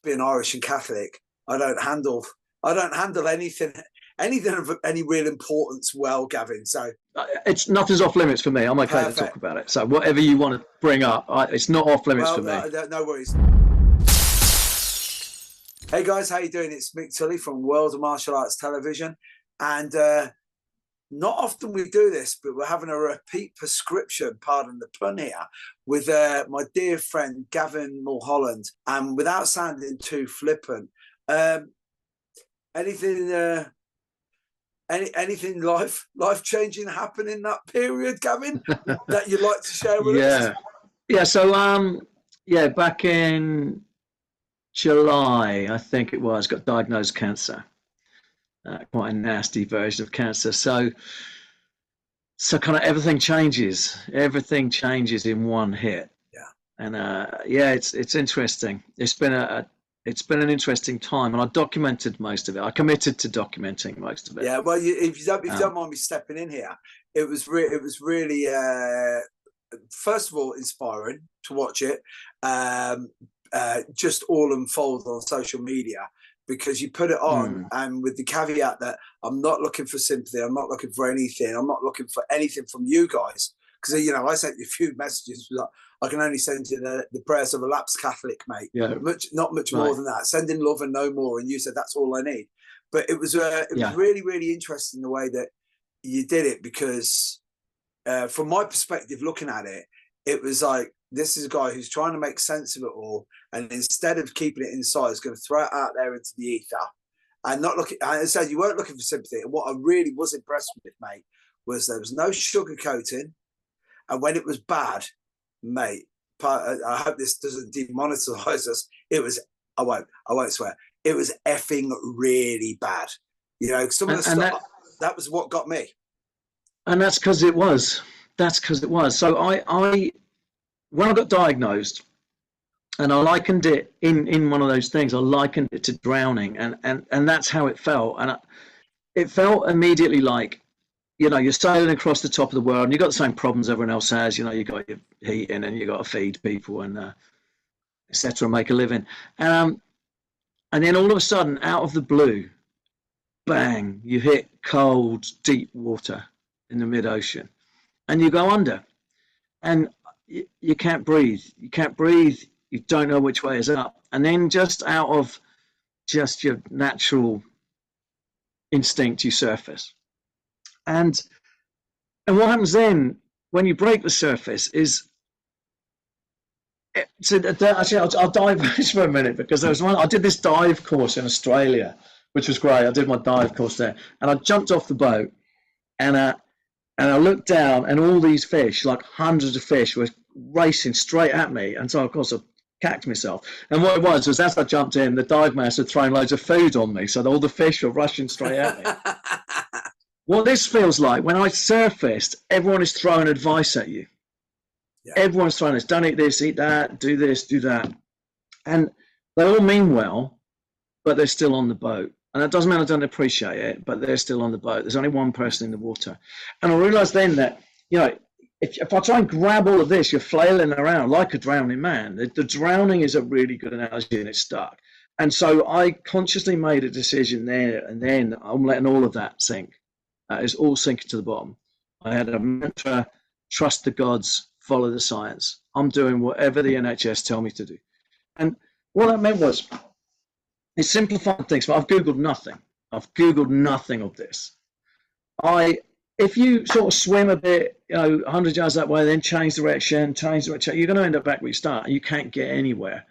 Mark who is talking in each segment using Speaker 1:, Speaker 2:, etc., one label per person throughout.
Speaker 1: being Irish and Catholic, I don't handle anything of any real importance well, Gavin. So
Speaker 2: it's nothing's off limits for me. I'm okay to talk about it. So whatever you want to bring up, it's not off limits for me.
Speaker 1: No worries. Hey guys, how you doing? It's Mick Tully from World of Martial Arts Television, and not often we do this, but we're having a repeat prescription, pardon the pun here, with my dear friend Gavin Mulholland. And without sounding too flippant, anything life changing happen in that period, Gavin, that you'd like to share with us?
Speaker 2: Yeah. So back in July, I think it was, got diagnosed cancer. Quite a nasty version of cancer. So kind of everything changes in one hit. And it's interesting. It's been an interesting time, and I documented most of it. I committed to documenting most of it.
Speaker 1: Yeah, well, if you don't mind me stepping in here, it was really first of all inspiring to watch it. Just all unfold on social media, because you put it on and with the caveat that I'm not looking for sympathy, I'm not looking for anything, I'm not looking for anything from you guys, because I sent you a few messages like, I can only send you the prayers of a lapsed Catholic, mate. Not much more than that. Sending love and no more. And you said that's all I need. But it was really, really interesting the way that you did it, because from my perspective looking at it, it was like, this is a guy who's trying to make sense of it all, and instead of keeping it inside, is going to throw it out there into the ether, and not looking. I said you weren't looking for sympathy. And what I really was impressed with, mate, was there was no sugarcoating, and when it was bad, mate, I hope this doesn't demonetize us. It was, I won't swear. It was effing really bad. Some of the stuff that was what got me.
Speaker 2: And that's because it was. So I when I got diagnosed, and I likened it in one of those things, I likened it to drowning, and that's how it felt. And it felt immediately like, you're sailing across the top of the world, and you've got the same problems everyone else has. You got your heating, and you got to feed people, and etc. Make a living. And then all of a sudden, out of the blue, bang! You hit cold, deep water in the mid-ocean, and you go under, and you can't breathe. You don't know which way is up. And then just out of just your natural instinct, you surface. And what happens then when you break the surface is, actually, I'll dive for a minute, because there was one, I did this dive course in Australia, which was great. I did my dive course there, and I jumped off the boat, and I looked down, and all these fish, like hundreds of fish, were racing straight at me. And so, of course, I cacked myself. And what it was as I jumped in, the dive master had thrown loads of food on me, so all the fish were rushing straight at me. What this feels like, when I surfaced, everyone is throwing advice at you. Yeah. Everyone's throwing this, don't eat this, eat that, do this, do that. And they all mean well, but they're still on the boat. And that doesn't mean I don't appreciate it, but they're still on the boat. There's only one person in the water. And I realized then that, if I try and grab all of this, you're flailing around like a drowning man. The drowning is a really good analogy, and it's stuck. And so I consciously made a decision there, and then I'm letting all of that sink. It's all sinking to the bottom. I had a mantra: trust the gods, follow the science. I'm doing whatever the NHS tell me to do. And what that meant was, it simplified things, but I've Googled nothing. I've Googled nothing of this. If you sort of swim a bit, 100 yards that way, then change direction, you're going to end up back where you start. You can't get anywhere.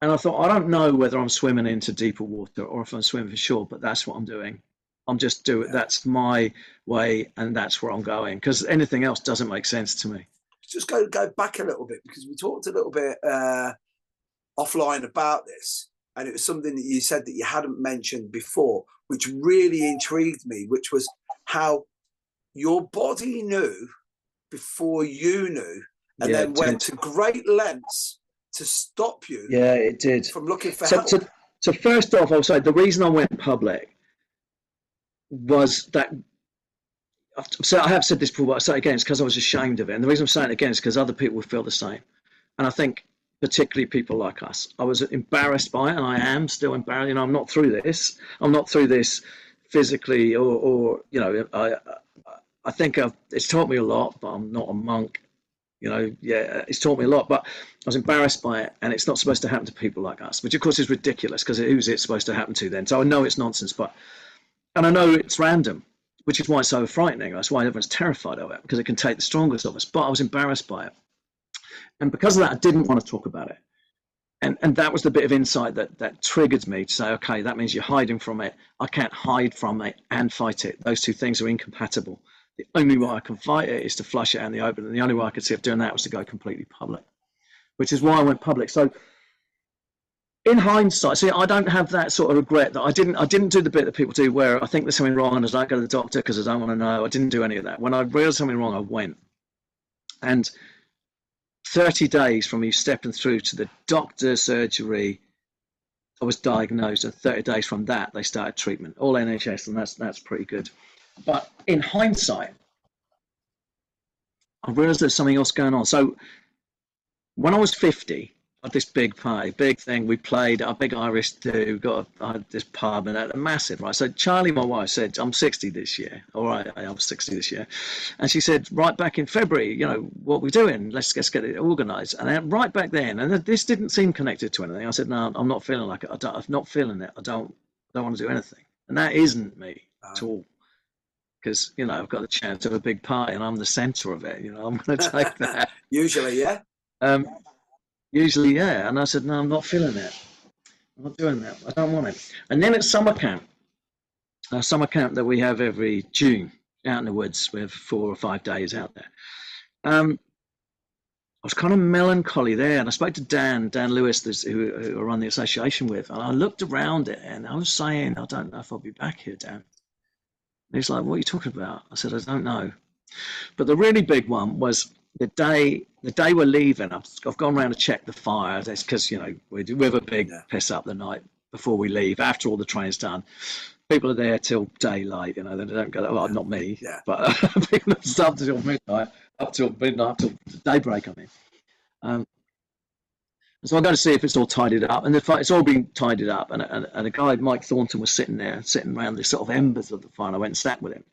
Speaker 2: And I thought, I don't know whether I'm swimming into deeper water or if I'm swimming for shore, but that's what I'm doing. I'm just doing it. That's my way, and that's where I'm going, because anything else doesn't make sense to me.
Speaker 1: Just go back a little bit, because we talked a little bit offline about this, and it was something that you said that you hadn't mentioned before, which really intrigued me, which was how your body knew before you knew, and then went to great lengths to stop you.
Speaker 2: Yeah, it did.
Speaker 1: From looking for help.
Speaker 2: So first off, I'll say the reason I went public was that, so I have said this before, but I say it again, it's because I was ashamed of it. And the reason I'm saying it again is because other people will feel the same. And I think particularly people like us. I was embarrassed by it, and I am still embarrassed. You know, I'm not through this. I'm not through this physically, or you know, I think it's taught me a lot, but I'm not a monk. You know, yeah, it's taught me a lot, but I was embarrassed by it, and it's not supposed to happen to people like us, which of course is ridiculous, because who's it supposed to happen to then? So I know it's nonsense, and I know it's random, which is why it's so frightening. That's why everyone's terrified of it, because it can take the strongest of us. But I was embarrassed by it, and because of that, I didn't want to talk about it. And that was the bit of insight that triggered me to say, okay, that means you're hiding from it. I can't hide from it and fight it. Those two things are incompatible. The only way I can fight it is to flush it out in the open, and the only way I could see of doing that was to go completely public, which is why I went public. So in hindsight, see, I don't have that sort of regret that I didn't do the bit that people do where I think there's something wrong and I don't go to the doctor because I don't want to know. I didn't do any of that. When I realized something wrong, I went. And 30 days from me stepping through to the doctor's surgery, I was diagnosed, and 30 days from that, they started treatment. All NHS, and that's pretty good. But in hindsight, I realized there's something else going on. So when I was 50, I had this big party, big thing. We played a big Irish do, got this pub, and a massive, right? So Charlie, my wife, said, I'm 60 this year. All right, I was 60 this year. And she said, right back in February, you know, what are we doing? Let's get it organised. And then right back then, and this didn't seem connected to anything. I said, no, I'm not feeling like it. I'm not feeling it. I don't want to do anything. And that isn't me at all. Because, you know, I've got the chance of a big party and I'm the centre of it. You know, I'm going to take that.
Speaker 1: Usually, yeah.
Speaker 2: Usually, yeah. And I said, no, I'm not feeling it. I'm not doing that. I don't want it. And then at summer camp that we have every June out in the woods, we have 4 or 5 days out there. I was kind of melancholy there. And I spoke to Dan Lewis, who I run the association with. And I looked around it and I was saying, I don't know if I'll be back here, Dan. And he's like, what are you talking about? I said, I don't know. But the really big one was the day we're leaving. I've gone around to check the fire. That's because, you know, we have a big piss up the night before we leave, after all the training's done. People are there till daylight, you know, they don't go, well, not me, but people start till midnight, up till daybreak, I mean. So I'm going to see if it's all tidied up, and it's all been tidied up. And a guy, Mike Thornton, was sitting around the sort of embers of the fire. And I went and sat with him,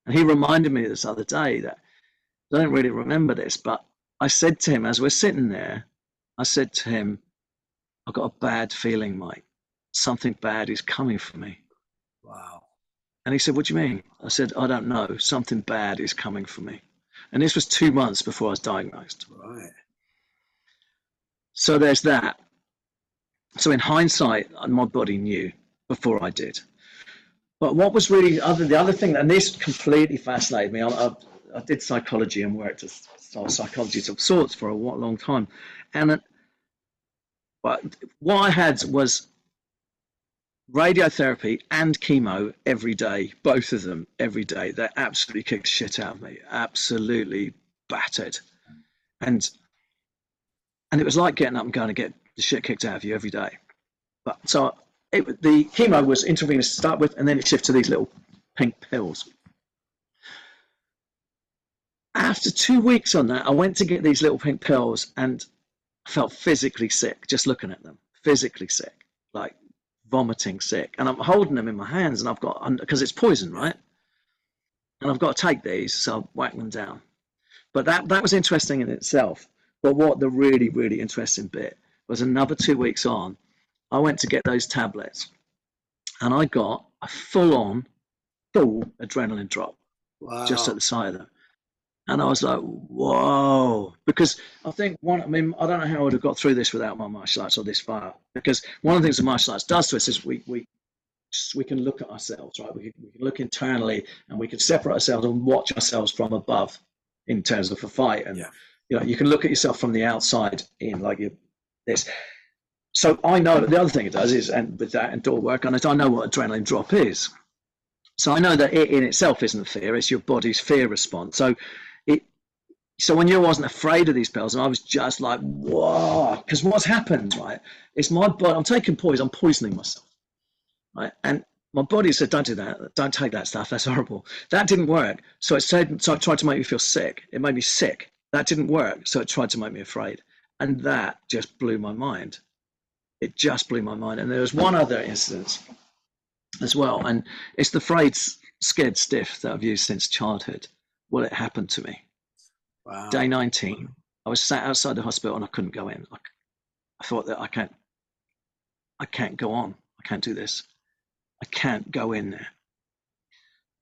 Speaker 2: and he reminded me this other day that I don't really remember this, but I said to him as we're sitting there, I said to him, I've got a bad feeling, Mike. Something bad is coming for me.
Speaker 1: Wow.
Speaker 2: And he said, what do you mean? I said, I don't know. Something bad is coming for me. And this was 2 months before I was diagnosed.
Speaker 1: Right.
Speaker 2: So there's that. So in hindsight, my body knew before I did. But what was really the other thing, and this completely fascinated me. I did psychology and worked as psychologist of sorts for a long time. And but what I had was radiotherapy and chemo every day, both of them every day. They absolutely kicked shit out of me, absolutely battered. And it was like getting up and going to get the shit kicked out of you every day. But so the chemo was intravenous to start with, and then it shifted to these little pink pills. After 2 weeks on that, I went to get these little pink pills, and I felt physically sick just looking at them. Physically sick, like vomiting sick. And I'm holding them in my hands, and I've got, because it's poison, right? And I've got to take these, so I whack them down. But that was interesting in itself. But what the really, really interesting bit was, another 2 weeks on, I went to get those tablets, and I got a full adrenaline drop. Wow. Just at the side of them. And I was like, whoa, because I think I don't know how I would have got through this without my martial arts or this far, because one of the things the martial arts does to us is we can look at ourselves, right? We can look internally, and we can separate ourselves and watch ourselves from above in terms of a fight. And you know, you can look at yourself from the outside in, like this. So I know the other thing it does is, and with that and door work on it, I know what adrenaline drop is. So I know that it in itself isn't fear; it's your body's fear response. So when you wasn't afraid of these pills, and I was just like, whoa, because what's happened, right? It's my body. I'm taking poison. I'm poisoning myself, right? And my body said, don't do that. Don't take that stuff. That's horrible. That didn't work. So it tried to make me feel sick. It made me sick. That didn't work. So it tried to make me afraid. And that just blew my mind. It just blew my mind. And there was one other incident as well, and it's the phrase "scared stiff" that I've used since childhood. Well, it happened to me.
Speaker 1: Wow.
Speaker 2: Day 19, I was sat outside the hospital and I couldn't go in. I thought that I can't go on. I can't do this. I can't go in there.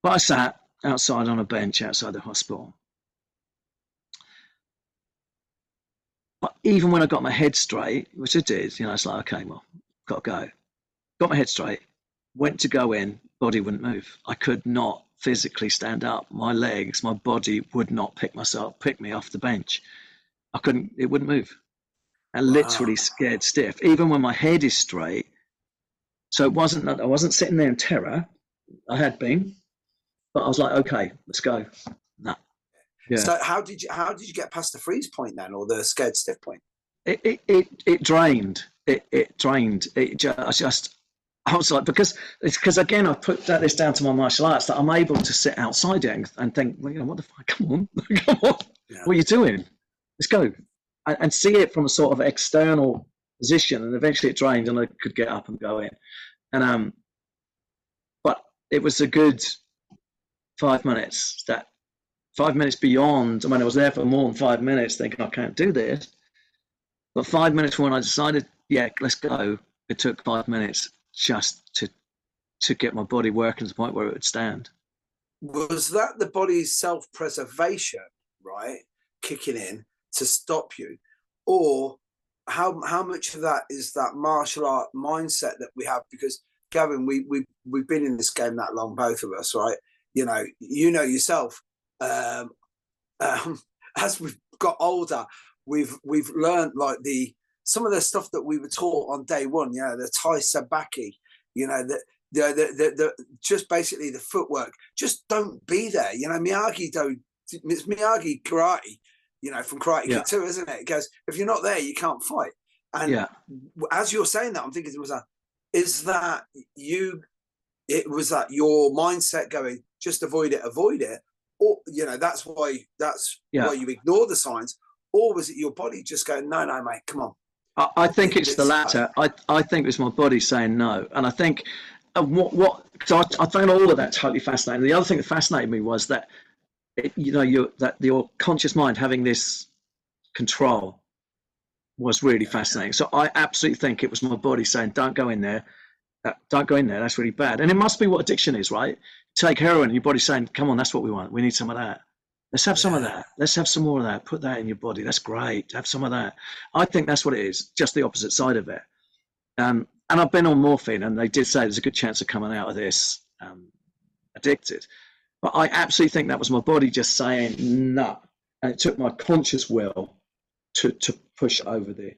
Speaker 2: But I sat outside on a bench outside the hospital. But even when I got my head straight, which I did, it's like, okay, well, got to go. Got my head straight, went to go in, body wouldn't move. I could not physically stand up. My legs, my body would not pick me off the bench. It wouldn't move. And literally scared stiff, even when my head is straight. So I wasn't sitting there in terror. I had been, but I was like, okay, let's go. No.
Speaker 1: Yeah. So how did you get past the freeze point then, or the scared stiff point?
Speaker 2: It drained. It drained. I was like, because again, I put this down to my martial arts, that I'm able to sit outside it and think, well, what the fuck? Come on. Yeah. What are you doing? Let's go. And see it from a sort of external position, and eventually it drained, and I could get up and go in. And but it was a good 5 minutes. That 5 minutes beyond. I mean, I was there for more than 5 minutes, thinking I can't do this. But 5 minutes when I decided, yeah, let's go. It took 5 minutes just to get my body working to the point where it would stand.
Speaker 1: Was that the body's self-preservation, right, kicking in to stop you, or how much of that is that martial art mindset that we have? Because Gavin, we've been in this game that long, both of us, right? You know yourself. As we've got older, we've learned like some of the stuff that we were taught on day one. The Tai Sabaki. The just basically the footwork. Just don't be there. Miyagi karate. From Karate Kid 2, isn't it? It goes, if you're not there, you can't fight. And as you're saying that, I'm thinking, is that you? It was that your mindset going, just avoid it, or that's why you ignore the signs, or was it your body just going, no, mate, come on?
Speaker 2: I think it's the latter. I think it was my body saying no, and I think because I found all of that totally fascinating. The other thing that fascinated me was that your conscious mind having this control was really fascinating. So I absolutely think it was my body saying, don't go in there. Don't go in there. That's really bad. And it must be what addiction is, right? Take heroin, your body's saying, come on, that's what we want. We need some of that. Let's have some of that. Let's have some more of that. Put that in your body. That's great. Have some of that. I think that's what it is, just the opposite side of it. And I've been on morphine, and they did say there's a good chance of coming out of this addicted. But I absolutely think that was my body just saying no, and it took my conscious will to push over the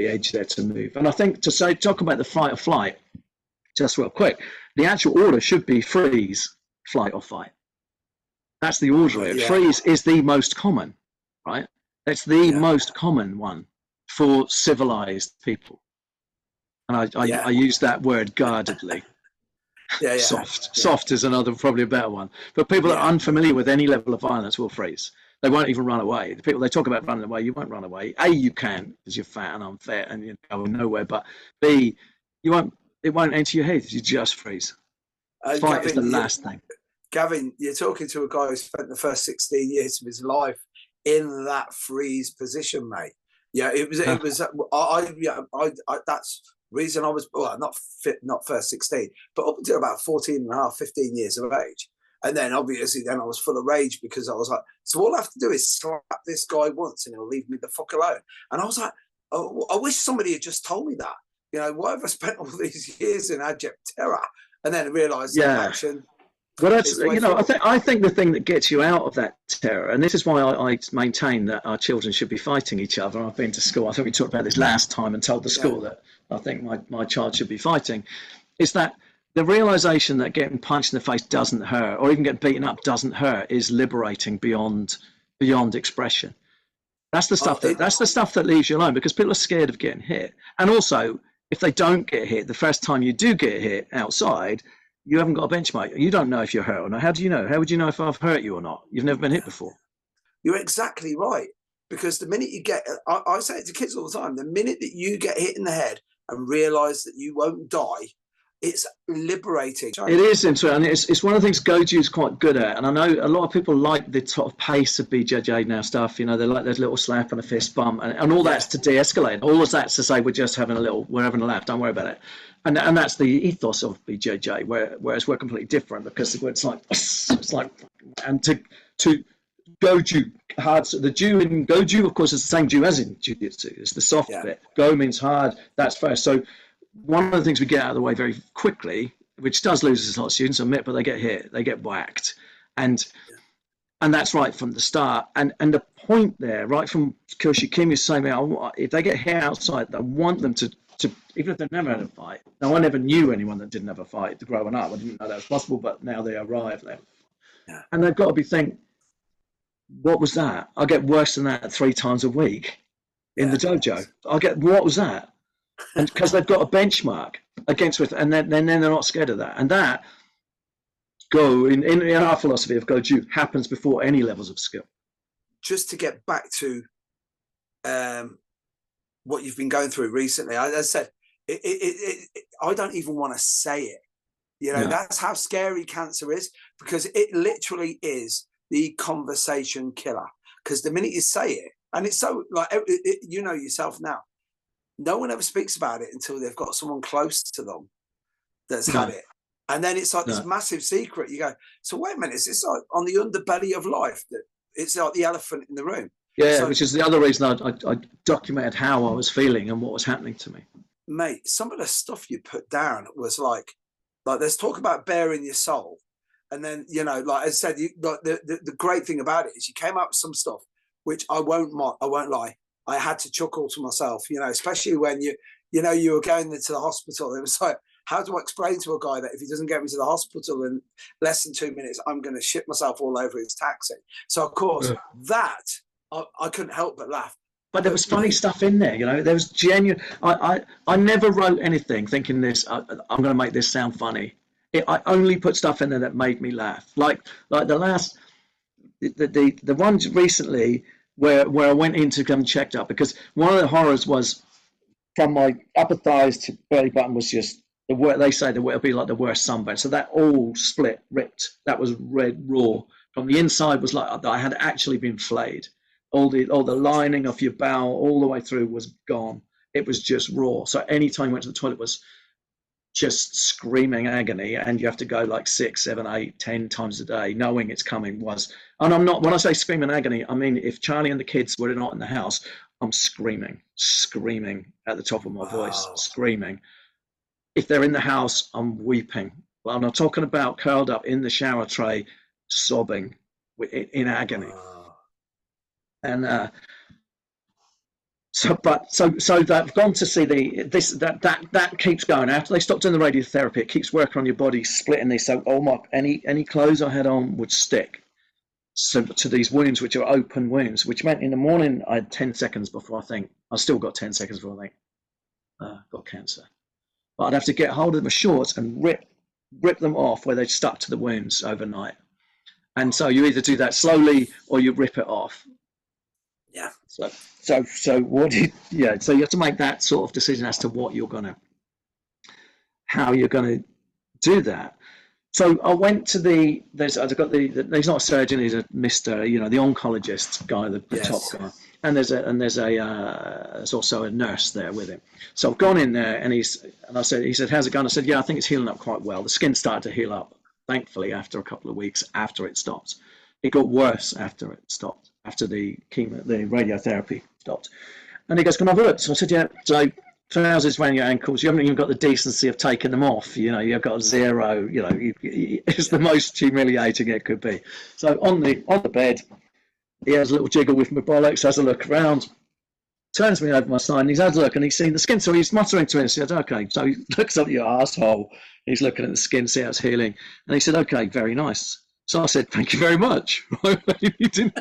Speaker 2: edge there to move. And I think talk about the fight or flight, just real quick. The actual order should be freeze, flight, or fight. That's the order. Yeah. Freeze is the most common, right? It's the most common one for civilized people, and I use that word guardedly. Soft is another, probably a better one. But people that are unfamiliar with any level of violence will freeze. They won't even run away. The people they talk about running away, you won't run away. A, you can because you're fat and unfit and you're going nowhere. But B, it won't enter your head. You just freeze. Fight Gavin, is the last thing.
Speaker 1: Gavin, you're talking to a guy who spent the first 16 years of his life in that freeze position, mate. Yeah, it was. That's reason I was not fit, not first 16, but up until about 14 and a half, 15 years of age. And then obviously I was full of rage because I was like, so all I have to do is slap this guy once and he'll leave me the fuck alone. And I was like, oh, I wish somebody had just told me that. Why have I spent all these years in abject terror? And then I realised action.
Speaker 2: Well, that's I think the thing that gets you out of that terror, and this is why I maintain that our children should be fighting each other. I've been to school. I think we talked about this last time and told the school that I think my child should be fighting. Is that the realization that getting punched in the face doesn't hurt, or even getting beaten up doesn't hurt, is liberating beyond expression. That's the stuff that leaves you alone, because people are scared of getting hit. And also, if they don't get hit, the first time you do get hit outside, you haven't got a benchmark. You don't know if you're hurt or not. How do you know? How would you know if I've hurt you or not? You've never been hit before.
Speaker 1: You're exactly right. because the minute you get, I say it to kids all the time, the minute that you get hit in the head and realize that you won't die, it's liberating.
Speaker 2: It is interesting. It's one of the things Goju is quite good at. And I know a lot of people like the sort of pace of BJJ now stuff. You know, they like that little slap and a fist bump, and all that's to de-escalate. All of that's to say we're just having we're having a laugh, don't worry about it. And that's the ethos of BJJ, whereas we're completely different, because it's like, and to Goju, hard. The Ju in Goju, of course, is the same Ju as in Jiu-Jitsu. It's the soft bit. Go means hard. That's first. So one of the things we get out of the way very quickly, which does lose a lot of students, I admit, but they get hit, they get whacked, and that's right from the start. And the point there, right from Kyoshi Kim, is saying, if they get hit outside, I want them to even if they've never had a fight. Now, I never knew anyone that didn't have a fight growing up. I didn't know that was possible, but now they arrive there, and they've got to be thinking, what was that? I get worse than that 3 times a week in the dojo. What was that? And because they've got a benchmark against it, and then they're not scared of that. And that in our philosophy of Goju happens before any levels of skill. Just
Speaker 1: to get back to what you've been going through recently, as I said, I don't even want to say it. You know, that's how scary cancer is, because it literally is the conversation killer. Because the minute you say it, and it's so like, you know yourself now, no one ever speaks about it until they've got someone close to them that's had it. And then it's like this massive secret. You go, so wait a minute, is this like on the underbelly of life? That it's like the elephant in the room. Yeah, so, which is the other reason I documented how I was feeling and what was happening to me. Mate, some of the stuff you put down was like there's talk about bearing your soul. And then, you know, like I said, the great thing about it is you came up with some stuff, which I won't lie, I had to chuckle to myself, you know, especially when you were going into the hospital. It was like, how do I explain to a guy that if he doesn't get me to the hospital in less than 2 minutes, I'm going to shit myself all over his taxi? So, of course, that I couldn't help but laugh. But there was funny stuff in there, you know. There was genuine. I never wrote anything thinking this. I'm going to make this sound funny. I only put stuff in there that made me laugh. Like the last, the ones recently where I went in to come checked up, because one of the horrors was from my upper thighs to belly button was just they say the it'll be like the worst sunburn. So that all split, ripped. That was red raw. From the inside was like I had actually been flayed. All the lining of your bowel all the way through was gone. It was just raw. So anytime you went to the toilet was just screaming agony, and you have to go like 6, 7, 8, 10 times a day, knowing it's coming and I'm not, when I say screaming agony, I mean, if Charlie and the kids were not in the house, I'm screaming at the top of my voice, screaming. If they're in the house, I'm weeping. Well, I'm not talking about curled up in the shower tray, sobbing in agony. And so they've gone to see that keeps going. After they stopped doing the radiotherapy, it keeps working on your body, splitting these. So any clothes I had on would stick to these wounds, which are open wounds, which meant in the morning I had 10 seconds before I still got 10 seconds before I think got cancer. But I'd have to get hold of my shorts and rip them off where they'd stuck to the wounds overnight. And so you either do that slowly or you rip it off. Yeah. So you have to make that sort of decision as to how you're gonna do that. So I went to there's not a surgeon, he's a Mr. You know, the oncologist guy, the top guy, and there's also a nurse there with him. So I've gone in there, and he said, how's it going? I said, yeah, I think it's healing up quite well. The skin started to heal up, thankfully, after a couple of weeks after it stopped. It got worse after it stopped, after the radiotherapy stopped. And he goes, can I have a look? So I said, yeah. So trousers around your ankles, you haven't even got the decency of taking them off. You know, you've got 0, you know, it's the most humiliating it could be. So on the bed, he has a little jiggle with my bollocks, has a look around, turns me over my side, and he's had a look, and he's seen the skin. So he's muttering to him, he said, okay. So he looks up at your asshole, he's looking at the skin, see how it's healing. And he said, okay, very nice. So I said, thank you very much. He didn't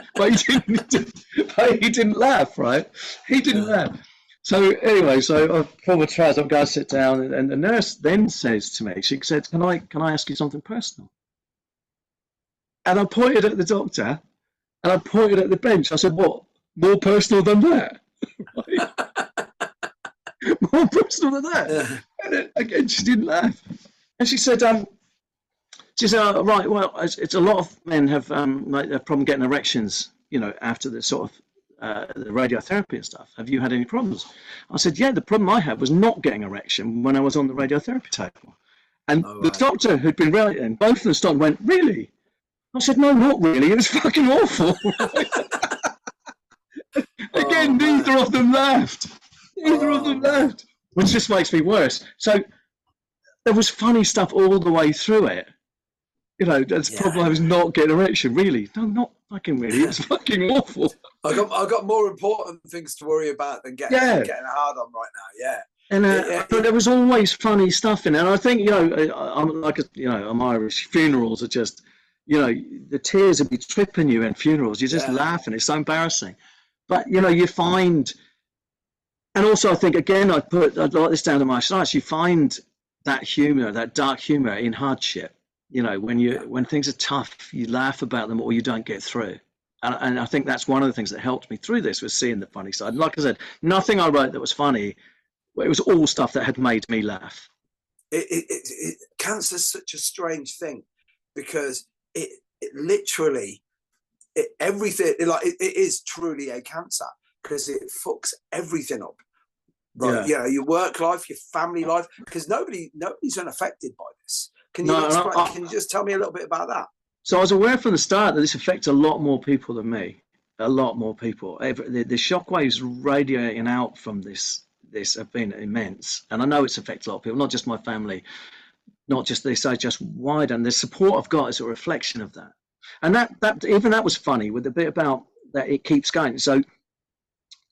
Speaker 1: laugh, right? He didn't laugh. So anyway, so I pull my trousers, I'm going to sit down, and the nurse then says to me, she said, can I ask you something personal? And I pointed at the doctor, and I pointed at the bench. I said, what?
Speaker 2: more personal than that. More personal than that.
Speaker 1: Yeah.
Speaker 2: And then, again, she didn't laugh. And she said, right, well, it's a lot of men have like a problem getting erections, you know, after the sort of the radiotherapy and stuff. Have you had any problems? I said, yeah, the problem I had was not getting erection when I was on the radiotherapy table. And the doctor who'd been radiating, both of them stopped and went, really? I said, no, not really. It was fucking awful. Again, neither of them laughed. Neither of them laughed, which just makes me worse. So there was funny stuff all the way through it. You know, that's the problem. I was not getting erection, really. No, not fucking really. It was fucking awful.
Speaker 1: I got more important things to worry about than getting a hard on right now. Yeah.
Speaker 2: And but there was always funny stuff in it. And I think, you know, I'm Irish. Funerals are just, you know, the tears would be tripping you in funerals. You're just laughing. It's so embarrassing. But, you know, you find, and also I think, again, I'd like this down to martial arts, you find that humour, that dark humour in hardship. You know, when things are tough, you laugh about them or you don't get through. And I think that's one of the things that helped me through this, was seeing the funny side. And like I said, nothing I wrote that was funny. It was all stuff that had made me laugh.
Speaker 1: Cancer's such a strange thing, because it literally, everything, it is truly a cancer, because it fucks everything up. Right? You know, your work life, your family life, because nobody's unaffected by this. Can you just tell me a little bit about that?
Speaker 2: So I was aware from the start that this affects a lot more people than me. A lot more people. The shockwaves radiating out from this have been immense. And I know it's affected a lot of people, not just my family, not just this, just wide. And the support I've got is a reflection of that. And that was funny, with the bit about that it keeps going. So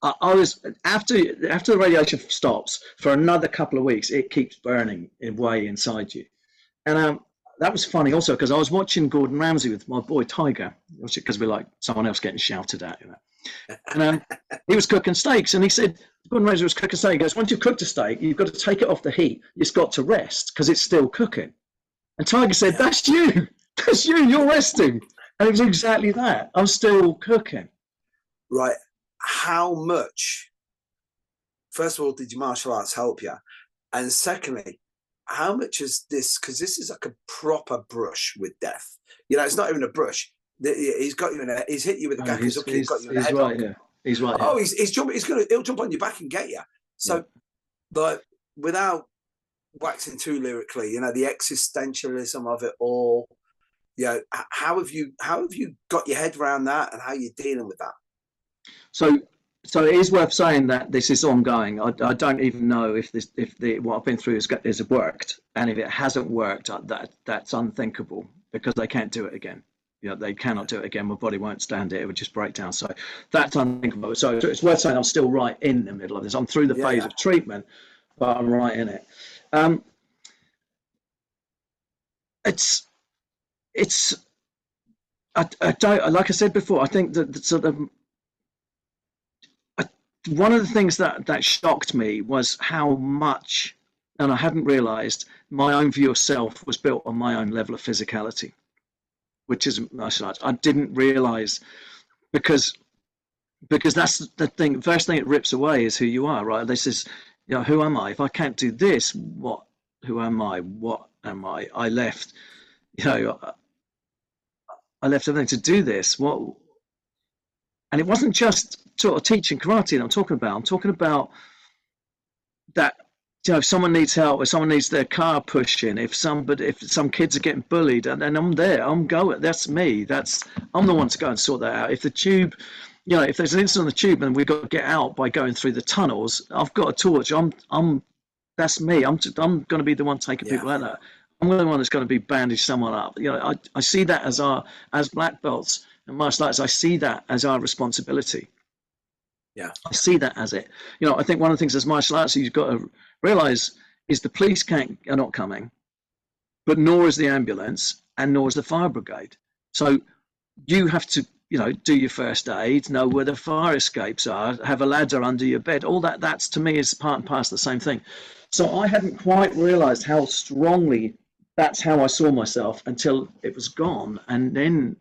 Speaker 2: I was, after the radiation stops, for another couple of weeks, it keeps burning away inside you. And that was funny also, because I was watching Gordon Ramsay with my boy Tiger, because we're like someone else getting shouted at, you know. And he was cooking steaks, and he said, Gordon Ramsay was cooking steak. He goes, once you've cooked a steak, you've got to take it off the heat. It's got to rest because it's still cooking. And Tiger said, that's you. That's you. You're resting. And it was exactly that. I'm still cooking.
Speaker 1: Right. How much, first of all, did your martial arts help you? And secondly, how much is this, because this is like a proper brush with death. You know, it's not even a brush. He's got you in a, he's hit you with a gag. He's got you in a head.
Speaker 2: Right here. He's right here.
Speaker 1: Oh, he's jumping. He'll jump on your back and get you. So, like, without waxing too lyrically, you know, the existentialism of it all. Yeah, how have you got your head around that, and how are you dealing with that? So
Speaker 2: it is worth saying that this is ongoing. I don't even know if what I've been through has worked, and if it hasn't worked, that's unthinkable, because they can't do it again. You know, they cannot do it again. My body won't stand it. It would just break down. So that's unthinkable. So it's worth saying I'm still right in the middle of this. I'm through the phase of treatment, but I'm right in it. I don't, like I said before, I think that sort of, one of the things that shocked me was how much, and I hadn't realized, my own view of self was built on my own level of physicality, which is martial arts. I didn't realize, because that's the thing. First thing it rips away is who you are, right? This is, you know, who am I? If I can't do this, who am I? What am I? I left everything to do this. And it wasn't just sort of teaching karate that I'm talking about. I'm talking about that, you know, if someone needs help, if someone needs their car pushing, if some kids are getting bullied, and I'm there, I'm going. That's me. I'm the one to go and sort that out. If the tube, you know, if there's an incident on the tube and we've got to get out by going through the tunnels, I've got a torch. That's me. I'm going to be the one taking people out of that. I'm the one that's going to be bandage someone up. You know, I see that as black belts and martial arts. I see that as our responsibility.
Speaker 1: Yeah,
Speaker 2: I see that as it. You know, I think one of the things as martial arts you've got to realize is the police are not coming, but nor is the ambulance, and nor is the fire brigade. So you have to, you know, do your first aid, know where the fire escapes are, have a ladder under your bed. All that's to me is part and parcel of the same thing. So I hadn't quite realized how strongly that's how I saw myself until it was gone, and then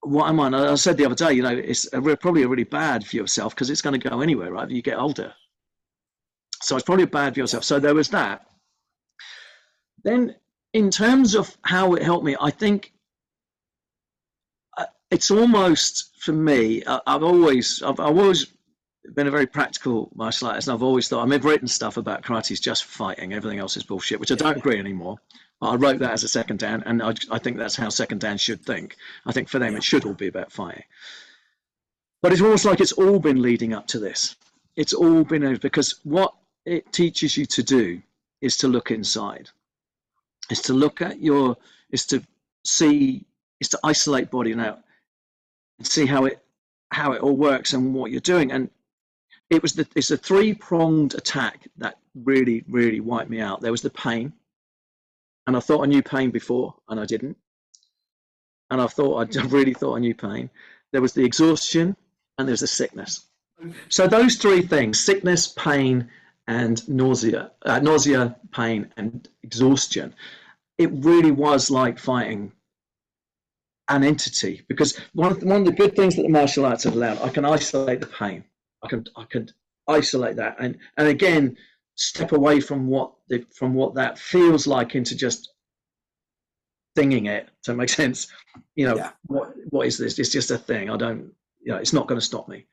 Speaker 2: what am I? And I said the other day, you know, it's probably a really bad for yourself because it's going to go anywhere, right? You get older. So it's probably bad for yourself. So there was that. Then in terms of how it helped me, I think it's almost, for me, I've always been a very practical martial artist, and I've always thought, I've written stuff about karate is just fighting, everything else is bullshit, which I don't agree anymore. I wrote that as a second Dan, and I think that's how second Dan should think. I think for them it should all be about fighting. But it's almost like it's all been leading up to this. It's all been, because what it teaches you to do is to look inside. Is to look at is to isolate body now and see how it all works and what you're doing. And it's a three-pronged attack that really, really wiped me out. There was the pain. And I thought I knew pain before, and I didn't. And I really thought I knew pain. There was the exhaustion, and there's the sickness. So those three things, sickness, pain, and nausea, pain, and exhaustion, it really was like fighting an entity. Because one of the good things that the martial arts have allowed, I can isolate the pain. I can isolate that, and again, step away from what that feels like into just thinging it. So it makes sense. You know, what is this? It's just a thing. I don't, you know, it's not going to stop me.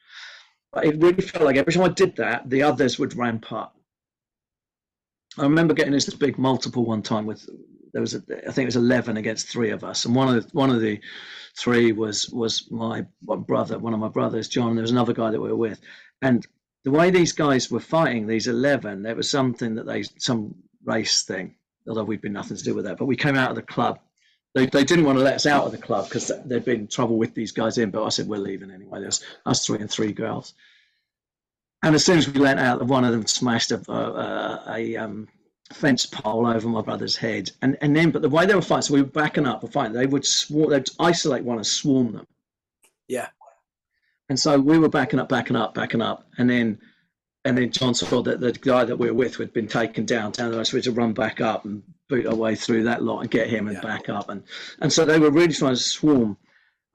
Speaker 2: But it really felt like every time I did that, the others would ramp up. I remember getting this big multiple one time I think it was 11 against 3 of us, and one of the 3 was my brother, one of my brothers, John. There was another guy that we were with, and the way these guys were fighting, these 11, there was something that some race thing, although we'd been nothing to do with that. But we came out of the club. They didn't want to let us out of the club because there'd been trouble with these guys in. But I said, we're leaving anyway. There's us 3 and 3 girls. And as soon as we let out, one of them smashed a fence pole over my brother's head. And then, but the way they were fighting, so we were backing up and fighting. They'd isolate one and swarm them.
Speaker 1: Yeah.
Speaker 2: And so we were backing up, and then John saw that the guy that we were with had been taken down the road, so we had to run back up and boot our way through that lot and get him and back up, and so they were really trying to swarm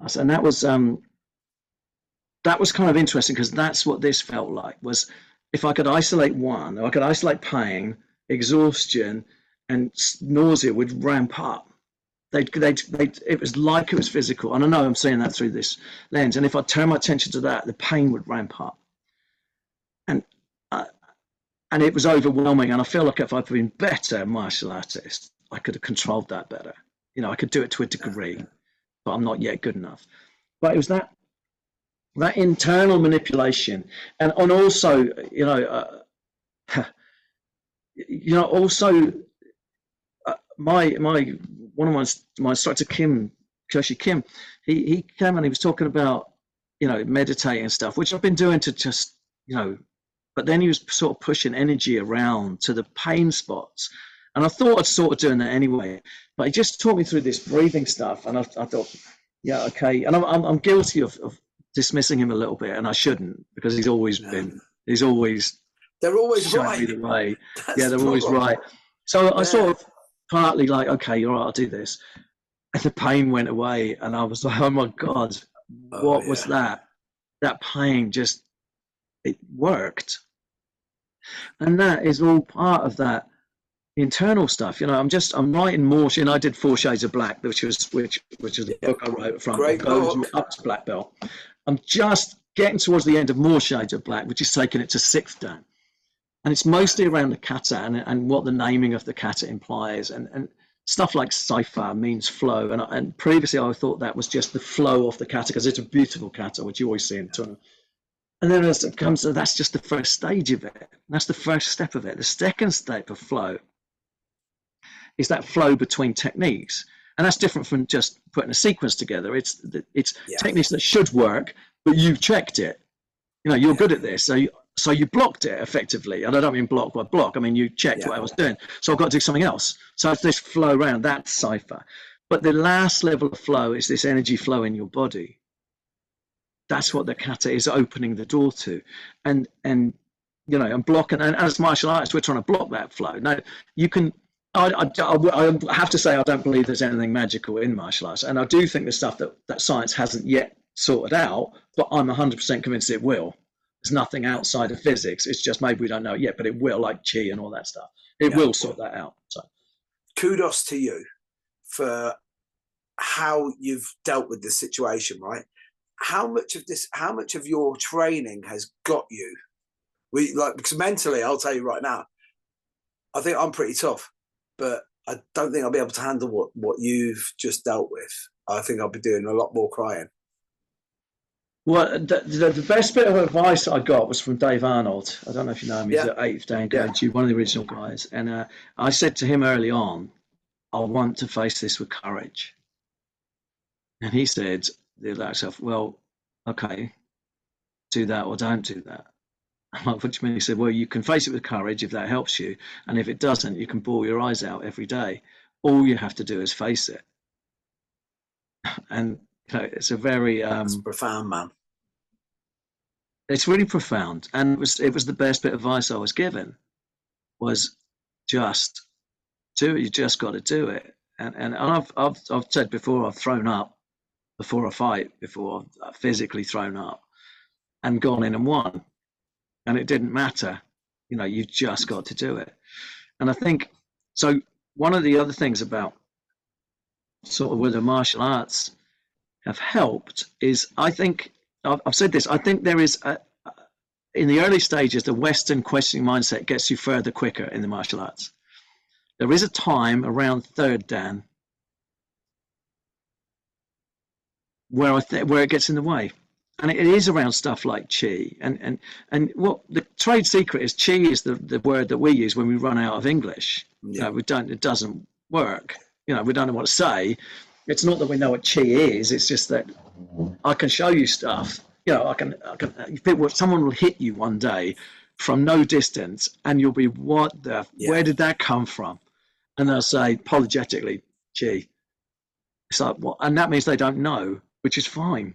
Speaker 2: us, and that was kind of interesting, because that's what this felt like. Was if I could isolate one, I could isolate pain, exhaustion, and nausea would ramp up. It was like it was physical, and I know I'm saying that through this lens. And if I turn my attention to that, the pain would ramp up, and it was overwhelming. And I feel like if I'd been better martial artist, I could have controlled that better. You know, I could do it to a degree, but I'm not yet good enough. But it was that internal manipulation, and also, also one of my instructor, Koshi Kim, he came and he was talking about, meditating and stuff, which I've been doing to just, but then he was sort of pushing energy around to the pain spots. And I thought I'd sort of doing that anyway, but he just taught me through this breathing stuff. And I thought, yeah, okay. And I'm guilty of dismissing him a little bit, and I shouldn't, because they're always
Speaker 1: right.
Speaker 2: Me the way. Yeah, they're always right. So I sort of partly like, okay, you're right, I'll do this. And the pain went away, and I was like, oh my God, what was that? That pain just, it worked. And that is all part of that internal stuff. I'm writing more. I did 4 Shades of Black, which was the book I wrote from up to black belt. I'm just getting towards the end of More Shades of Black, which is taking it to 6th Dan. And it's mostly around the kata and what the naming of the kata implies, and stuff like cipher means flow. And previously I thought that was just the flow of the kata, because it's a beautiful kata, which you always see in tournament. And then as it comes to, that's just the first stage of it. That's the first step of it. The second step of flow is that flow between techniques. And that's different from just putting a sequence together. It's techniques that should work, but you've checked it. You're good at this. So you blocked it effectively. And I don't mean block by block. I mean, you checked what I was doing. So I've got to do something else. So it's this flow around, that cipher. But the last level of flow is this energy flow in your body. That's what the kata is opening the door to. And blocking, and as martial artists, we're trying to block that flow. Now, you can I have to say I don't believe there's anything magical in martial arts, and I do think there's stuff that science hasn't yet sorted out, but I'm 100% convinced it will. There's nothing outside of physics. It's just maybe we don't know it yet, but it will, like chi and all that stuff. It will sort that out. So,
Speaker 1: kudos to you for how you've dealt with this situation, right? How much of your training has got you? Because mentally, I'll tell you right now, I think I'm pretty tough, but I don't think I'll be able to handle what you've just dealt with. I think I'll be doing a lot more crying.
Speaker 2: Well, the best bit of advice I got was from Dave Arnold. I don't know if you know him. He's at 8th Dan Daigaku, one of the original guys. And I said to him early on, I want to face this with courage. And he said to himself, well, okay, do that or don't do that. I'm like, what do you mean? He said, well, you can face it with courage if that helps you. And if it doesn't, you can bawl your eyes out every day. All you have to do is face it. And it's a very
Speaker 1: it's profound, man.
Speaker 2: It's really profound, and it was the best bit of advice I was given, was just do it. You just got to do it. And I've said before, I've thrown up before a fight, before I've physically thrown up, and gone in and won, and it didn't matter. You just got to do it. And I think so. One of the other things about sort of where the martial arts have helped is, I think, I've said this, I think there is, in the early stages, the Western questioning mindset gets you further quicker in the martial arts. There is a time around third Dan where it gets in the way. And it is around stuff like chi. And what the trade secret is, chi is the word that we use when we run out of English. Yeah. It doesn't work. We don't know what to say. It's not that we know what chi is. It's just that I can show you stuff. Someone will hit you one day from no distance, and you'll be, where did that come from? And they'll say apologetically, chi. It's like, what? And that means they don't know, which is fine.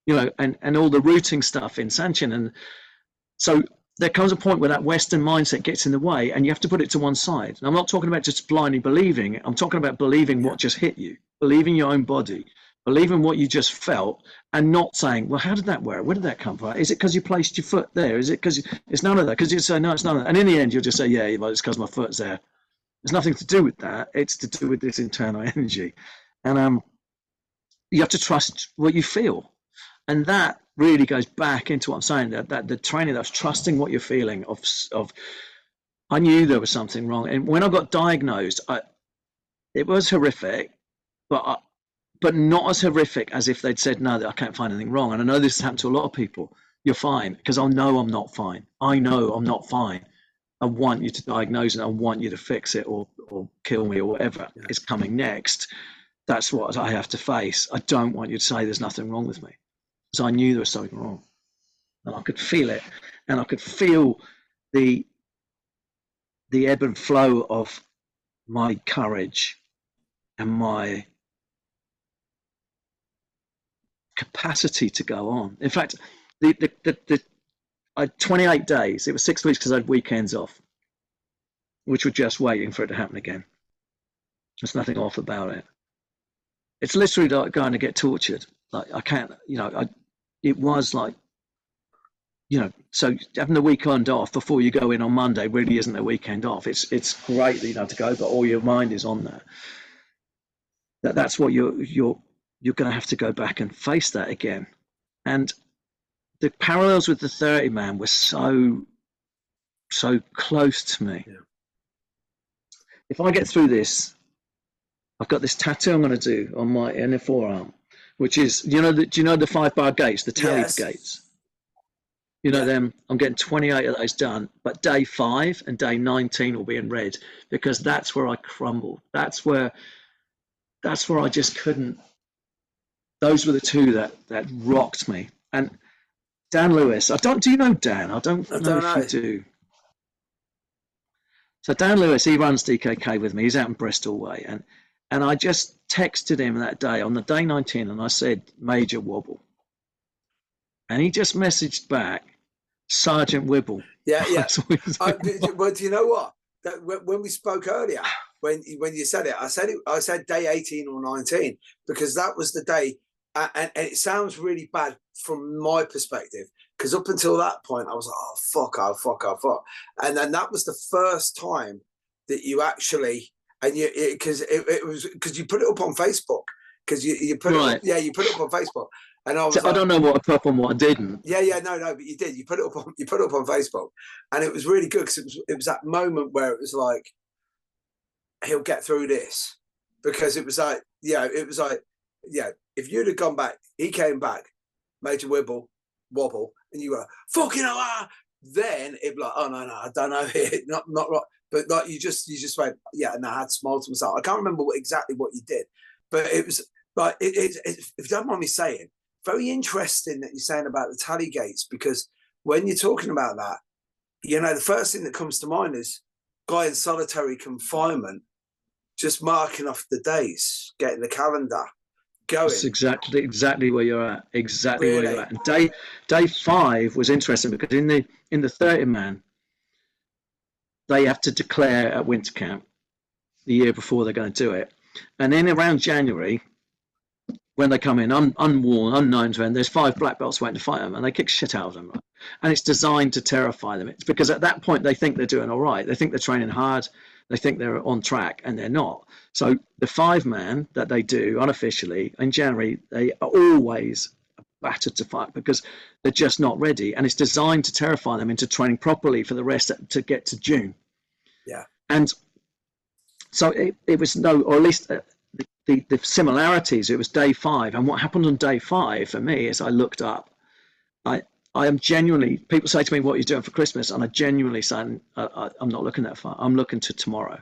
Speaker 2: And all the rooting stuff in Sanchin. And so there comes a point where that Western mindset gets in the way, and you have to put it to one side. And I'm not talking about just blindly believing. I'm talking about believing what just hit you, believing your own body, believing what you just felt, and not saying, well, how did that work? Where did that come from? Is it because you placed your foot there? Is it because it's none of that? Because you say, no, it's none of that. And in the end, you'll just say, yeah, well, it's because my foot's there. There's nothing to do with that. It's to do with this internal energy. And you have to trust what you feel. And that really goes back into what I'm saying, that the training, that's trusting what you're feeling of I knew there was something wrong. And when I got diagnosed, it was horrific, but not as horrific as if they'd said, no, I can't find anything wrong. And I know this has happened to a lot of people. You're fine, because I know I'm not fine. I know I'm not fine. I want you to diagnose it. I want you to fix it or kill me or whatever is coming next. That's what I have to face. I don't want you to say there's nothing wrong with me. So I knew there was something wrong, and I could feel it, and I could feel the ebb and flow of my courage and my capacity to go on. In fact, I had 28 days. It was 6 weeks because I had weekends off, which were just waiting for it to happen again. There's nothing off about it. It's literally like going to get tortured. Like I can't, it was like, so having the weekend off before you go in on Monday really isn't a weekend off. It's great that you have to go, but all your mind is on that. That's what you're going to have to go back and face that again. And the parallels with the 30 man were so close to me. Yeah. If I get through this, I've got this tattoo I'm going to do on my inner forearm, which is, do you know the 5-bar gates, the tallied gates? Them. I'm getting 28 of those done, but day 5 and day 19 will be in red, because that's where I crumbled. That's where I just couldn't. Those were the two that rocked me. And Dan Lewis, do you know Dan? I don't know if you do. So Dan Lewis, he runs DKK with me. He's out in Bristol way, and I just texted him that day on the day 19, and I said, major wobble. And he just messaged back, Sergeant Wibble.
Speaker 1: Yeah. Well, do you know what? When we spoke earlier, when you said it. I said day 18 or 19 because that was the day, and it sounds really bad from my perspective because up until that point I was like, oh fuck, and then that was the first time that you actually, and you, because it was because you put it up on Facebook, because you put
Speaker 2: right.
Speaker 1: it up, yeah, you put it up on Facebook, and I was
Speaker 2: I don't know what I put up and what I didn't.
Speaker 1: Yeah, no, but you did. You put it up on Facebook, and it was really good because it was that moment where it was like, he'll get through this, because it was like, if you'd have gone back, he came back, made you wobble, and you were fucking then it'd be like, oh no, I don't know, not right. But like you just went, yeah, and I had smiled to myself. I can't remember exactly what you did, but it was like, if you don't mind me saying, very interesting that you're saying about the tally gates, because when you're talking about that, the first thing that comes to mind is guy in solitary confinement, just marking off the days, getting the calendar going.
Speaker 2: That's exactly where you're at. Exactly really? Where you're at. And day 5 was interesting because in the 30-man, they have to declare at winter camp the year before they're going to do it, and then around January, when they come in unworn, unknown to them, there's 5 black belts waiting to fight them, and they kick shit out of them. Right? And it's designed to terrify them. It's because at that point they think they're doing all right. They think they're training hard. They think they're on track, and they're not. So the 5-man that they do unofficially in January, they are always battered to fight because they're just not ready. And it's designed to terrify them into training properly for the rest to get to June.
Speaker 1: Yeah.
Speaker 2: And so it was or at least the similarities, it was day 5. And what happened on day 5 for me is I looked up. I am genuinely, people say to me, what are you doing for Christmas? And I genuinely say, I'm not looking that far. I'm looking to tomorrow.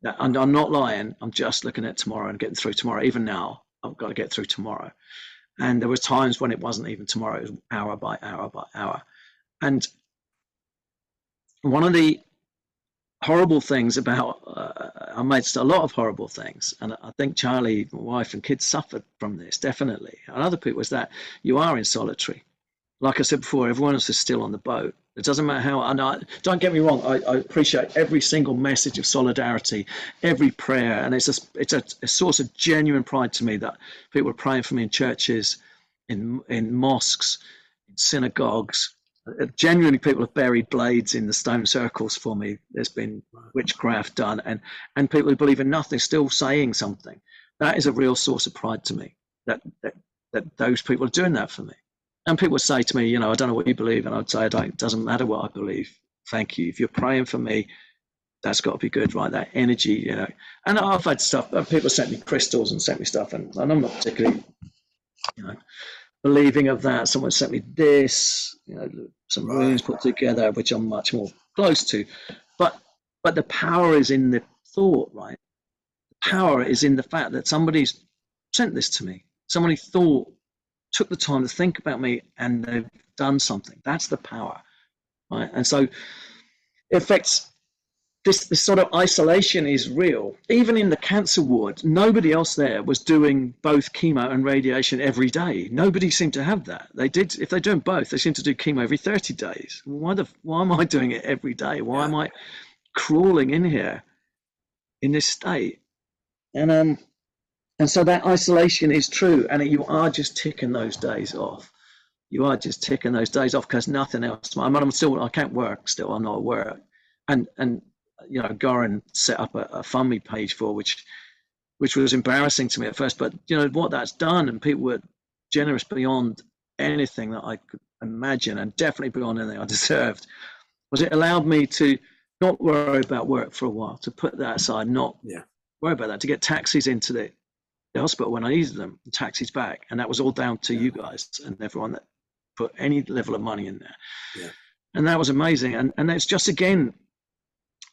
Speaker 2: And I'm not lying. I'm just looking at tomorrow and getting through tomorrow. Even now, I've got to get through tomorrow. And there was times when it wasn't even tomorrow. It was hour by hour by hour. And one of the horrible things about, I made a lot of horrible things. And I think Charlie, my wife and kids suffered from this, definitely. And other people, is that you are in solitary. Like I said before, everyone else is still on the boat. It doesn't matter how, and don't get me wrong, I appreciate every single message of solidarity, every prayer, and it's a source of genuine pride to me that people are praying for me in churches, in mosques, in synagogues. Genuinely, people have buried blades in the stone circles for me. There's been witchcraft done, and people who believe in nothing still saying something. That is a real source of pride to me, that those people are doing that for me. And people would say to me, I don't know what you believe. And I'd say, it doesn't matter what I believe. Thank you. If you're praying for me, that's got to be good, right? That energy, And I've had stuff, people sent me crystals and sent me stuff. And I'm not particularly, believing of that. Someone sent me this, some runes put together, which I'm much more close to. But the power is in the thought, right? The power is in the fact that somebody's sent this to me. Somebody took the time to think about me, and they've done something. That's the power, right? And so it affects this sort of isolation is real. Even in the cancer ward, nobody else there was doing both chemo and radiation every day. Nobody seemed to have that. They did, if they're doing both, they seem to do chemo every 30 days. Why am I doing it every day? Why am I crawling in here in this state? And so that isolation is true, and you are just ticking those days off. You are just ticking those days off because nothing else. I can't work still. I'm not at work, and Goran set up a FundMe page for which was embarrassing to me at first. But what that's done, and people were generous beyond anything that I could imagine, and definitely beyond anything I deserved. Was it allowed me to not worry about work for a while, to put that aside, not worry about that, to get taxis into the hospital when I needed them, and taxis back, and that was all down to you guys and everyone that put any level of money in there. And that was amazing. And it's just, again,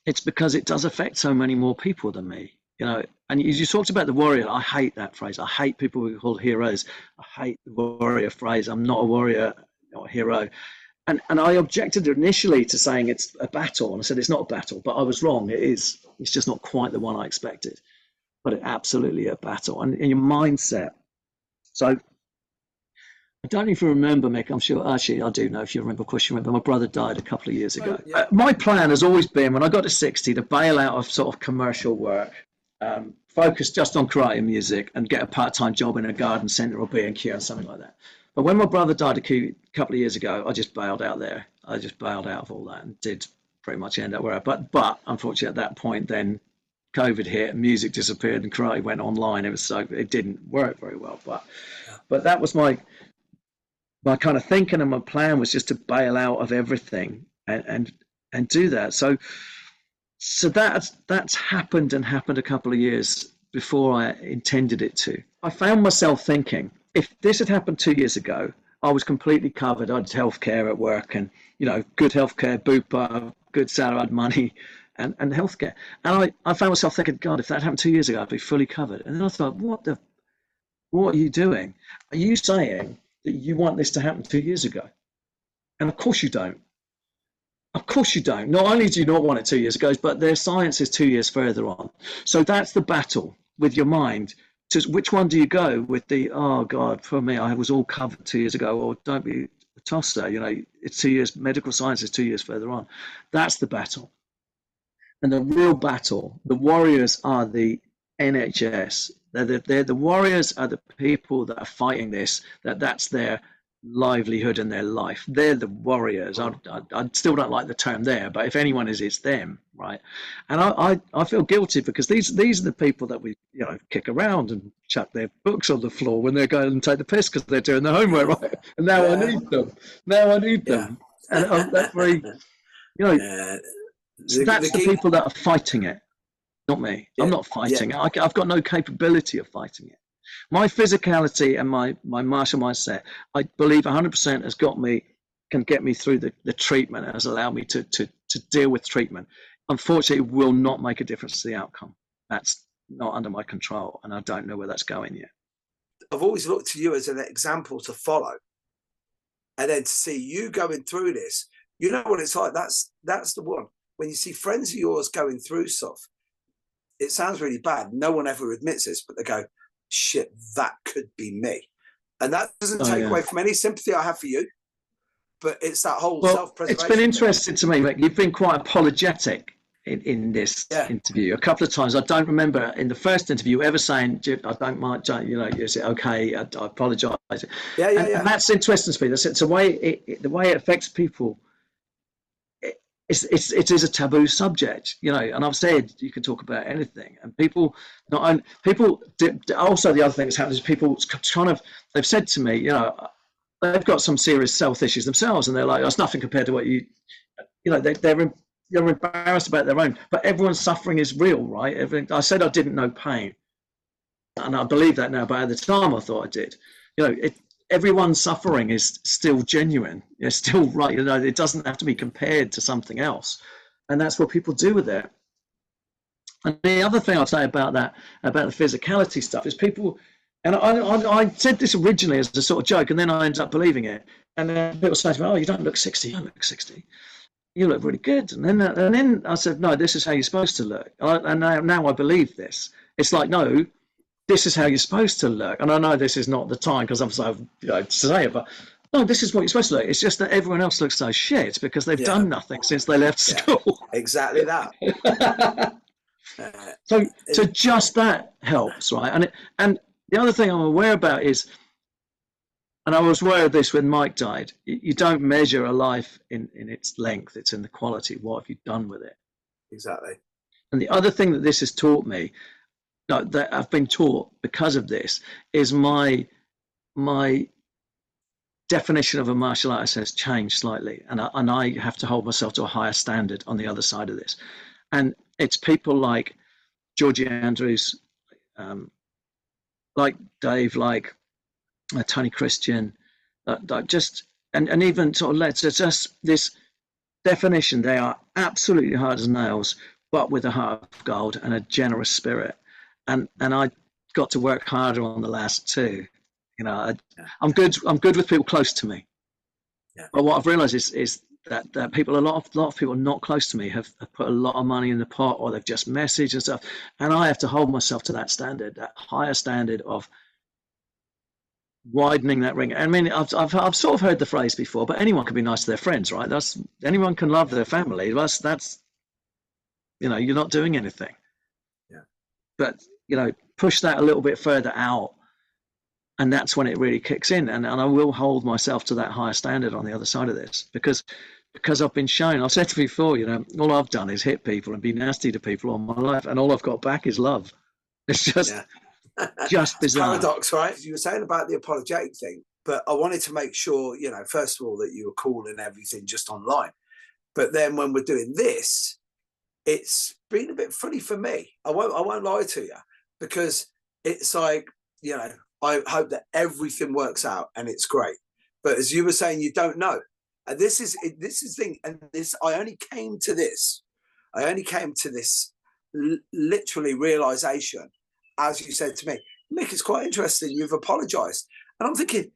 Speaker 2: it's because it does affect so many more people than me, and you talked about the warrior. I hate that phrase. I hate people who call heroes. I hate the warrior phrase. I'm not a warrior, not a hero. And I objected initially to saying it's a battle, and I said it's not a battle, but I was wrong. It is. It's just not quite the one I expected. But it's absolutely a battle, and in your mindset. So I don't even remember, Mick. I'm sure, actually, I do know if you remember. Of course, you remember. My brother died a couple of years ago.
Speaker 1: Yeah.
Speaker 2: My plan has always been, when I got to 60, to bail out of sort of commercial work, focus just on karate and music, and get a part-time job in a garden centre or B&Q and something like that. But when my brother died a couple of years ago, I just bailed out there. I just bailed out of all that and did pretty much end up where I. But unfortunately, at that point, then COVID hit, and music disappeared, and karate went online. It didn't work very well. But that was my kind of thinking, and my plan was just to bail out of everything and do that. So that's happened a couple of years before I intended it to. I found myself thinking, if this had happened 2 years ago, I was completely covered. I had healthcare at work, and good healthcare, bupa, good salary, I had money, and healthcare. And I found myself thinking, God, if that happened 2 years ago, I'd be fully covered. And then I thought, what are you doing? Are you saying that you want this to happen 2 years ago? And of course you don't. Of course you don't. Not only do you not want it 2 years ago, but their science is 2 years further on. So that's the battle with your mind. So which one do you go with? Oh God, for me, I was all covered 2 years ago, or don't be a tosser, it's 2 years, medical science is 2 years further on. That's the battle. And the real battle, the warriors are the NHS. They're the warriors are the people that are fighting this, that's their livelihood and their life. They're the warriors. I still don't like the term there, but if anyone is, it's them, right? And I feel guilty because these are the people that we kick around and chuck their books on the floor when they're going and take the piss because they're doing the homework, right? And now I need them. And that's very, so that's the people that are fighting it, not me. I'm not fighting it. I've got no capability of fighting it. My physicality and my martial mindset, I believe 100% can get me through the treatment and has allowed me to deal with treatment. Unfortunately, it will not make a difference to the outcome. That's not under my control, and I don't know where that's going yet.
Speaker 1: I've always looked to you as an example to follow, and then to see you going through this. You know what it's like. That's the one. When you see friends of yours going through stuff, it sounds really bad. No one ever admits this, but they go, shit, that could be me. And that doesn't take away from any sympathy I have for you, but it's that whole self-preservation.
Speaker 2: It's been interesting to me, Mick. You've been quite apologetic in this interview a couple of times. I don't remember in the first interview ever saying, I don't mind, is it okay? I apologise. And that's interesting to me. It's the way it affects people. It is a taboo subject, and I've said you can talk about anything, and also the other thing that's happened is people they've said to me, they've got some serious health issues themselves, and they're like, it's nothing compared to what they're embarrassed about their own, but everyone's suffering is real, right? I said I didn't know pain, and I believe that now, but at the time I thought I did. Everyone's suffering is still genuine. It's still right. It doesn't have to be compared to something else. And that's what people do with it. And the other thing I'll say about the physicality stuff is people, and I said this originally as a sort of joke, and then I ended up believing it. And then people say to me, oh, you don't look 60. You don't look 60. You look really good. And then I said, no, this is how you're supposed to look. And now I believe this. It's like, no, this is how you're supposed to look. And I know this is not the time because I'm so, to say it, but no, this is what you're supposed to look. It's just that everyone else looks so shit because they've done nothing since they left school.
Speaker 1: Exactly that.
Speaker 2: So just that helps, right? And the other thing I'm aware about is, and I was aware of this when Mike died, you don't measure a life in its length, it's in the quality. What have you done with it?
Speaker 1: Exactly.
Speaker 2: And the other thing that this has taught me, that I've been taught because of this, is my definition of a martial artist has changed slightly, and I have to hold myself to a higher standard on the other side of this. And it's people like Georgie Andrews, like Dave, like Tony Christian, and even sort of just this definition. They are absolutely hard as nails, but with a heart of gold and a generous spirit. And I got to work harder on the last two. I'm good with people close to me. Yeah. But what I've realised is that people, a lot of people not close to me have put a lot of money in the pot, or they've just messaged and stuff. And I have to hold myself to that standard, that higher standard of widening that ring. I mean, I've sort of heard the phrase before, but anyone can be nice to their friends, right? Anyone can love their family. That's you're not doing anything.
Speaker 1: Yeah.
Speaker 2: But push that a little bit further out, and that's when it really kicks in. And I will hold myself to that higher standard on the other side of this, because I've been shown. I've said to before, all I've done is hit people and be nasty to people all my life, and all I've got back is love. It's just just bizarre.
Speaker 1: It's paradox, right? You were saying about the apologetic thing, but I wanted to make sure, first of all, that you were cool and everything just online. But then when we're doing this, it's been a bit funny for me. I won't lie to you, because it's like, I hope that everything works out and it's great. But as you were saying, you don't know. And this is the thing. And I only came to this literally realization, as you said to me, Mick, it's quite interesting. You've apologized. And I'm thinking,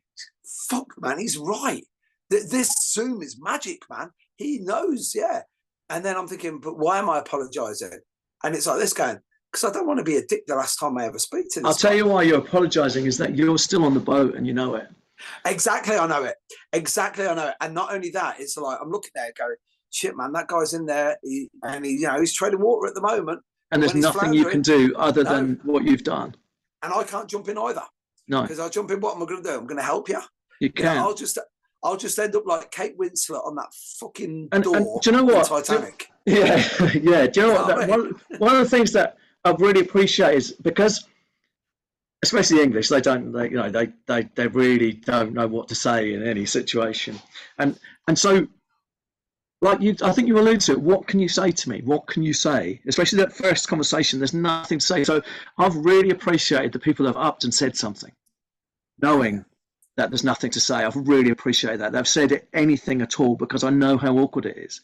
Speaker 1: fuck, man, he's right. This Zoom is magic, man. He knows, yeah. And then I'm thinking, but why am I apologizing? And it's like this going, because I don't want to be a dick the last time I ever speak to this
Speaker 2: I'll tell you why you're apologizing is that you're still on the boat and you know it.
Speaker 1: Exactly, I know it. And not only that, it's like I'm looking there going, shit, man, that guy's in there, he's treading water at the moment.
Speaker 2: And there's nothing you can do other than what you've done.
Speaker 1: And I can't jump in either.
Speaker 2: No.
Speaker 1: Because I jump in, what am I going to do? I'm going to help you.
Speaker 2: You can.
Speaker 1: I'll just end up like Kate Winslet on that fucking door.
Speaker 2: And do you know what?
Speaker 1: Titanic.
Speaker 2: Yeah. Do you know what? One of the things that I really appreciate is because, especially the English, they really don't know what to say in any situation, and so. I think you alluded to it. What can you say to me? What can you say? Especially that first conversation, there's nothing to say. So I've really appreciated the people that have upped and said something, knowing that there's nothing to say. I've really appreciated that. They've said anything at all because I know how awkward it is.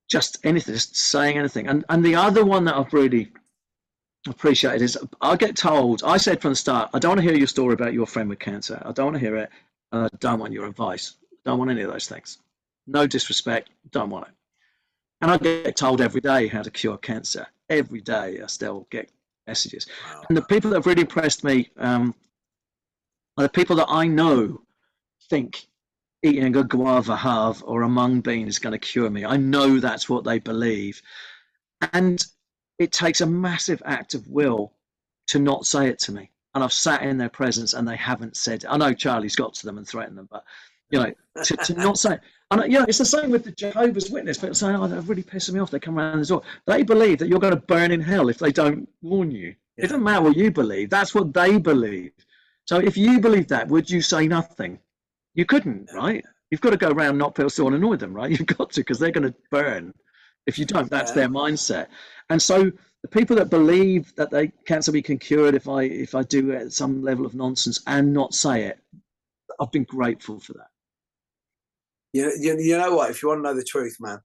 Speaker 2: Just anything, just saying anything. And the other one that I've really appreciated is I get told, I said from the start, I don't want to hear your story about your friend with cancer. I don't want to hear it. I don't want your advice. I don't want any of those things. No disrespect, don't want it. And I get told every day how to cure cancer. Every day I still get messages. Wow. And the people that have really impressed me are the people that I know think eating a guava halve or a mung bean is going to cure me. I know that's what they believe. And it takes a massive act of will to not say it to me. And I've sat in their presence and they haven't said it. I know Charlie's got to them and threatened them, but to not say it. And it's the same with the Jehovah's Witness. People say, "Oh, they're really pissing me off. They come around the door." They believe that you're going to burn in hell if they don't warn you. Yeah. It doesn't matter what you believe. That's what they believe. So if you believe that, would you say nothing? You couldn't, right? You've got to go around, not feel so annoy them, right? You've got to, because they're going to burn. If you don't, that's their mindset. And so the people that believe that cancer can be cured if I do some level of nonsense and not say it, I've been grateful for that.
Speaker 1: You know what? If you want to know the truth, man,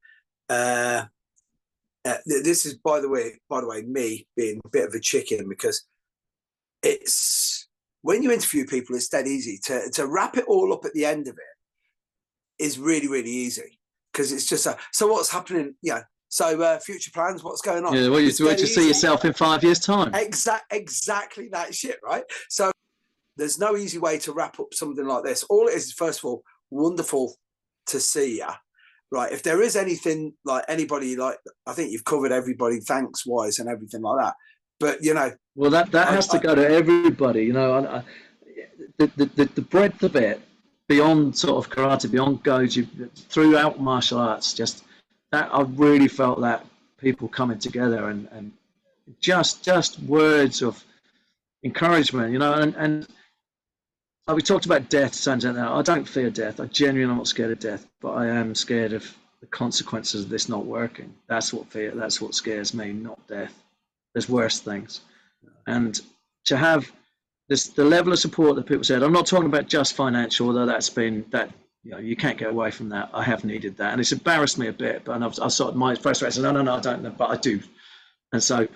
Speaker 1: this is by the way, me being a bit of a chicken, because it's when you interview people, it's dead easy to wrap it all up at the end of it is really, really easy, because it's just so what's happening? So future plans, what's going on?
Speaker 2: Yeah, well, you see yourself in 5 years' time.
Speaker 1: Exactly that shit, right? So there's no easy way to wrap up something like this. All it is, first of all, wonderful to see you, right? If there is anything like anybody, like I think you've covered everybody, thanks wise and everything like that. But
Speaker 2: well, that has to go to everybody. The breadth of it, beyond sort of karate, beyond goju, throughout martial arts, just that I really felt that people coming together and just words of encouragement, and. We talked about death, Sanjay. Now, I don't fear death. I genuinely am not scared of death, but I am scared of the consequences of this not working. That's what scares me, not death. There's worse things. And to have the level of support that people said, I'm not talking about just financial, although you can't get away from that. I have needed that. And it's embarrassed me a bit, but I sort of my first reaction, no, I don't know, but I do. And so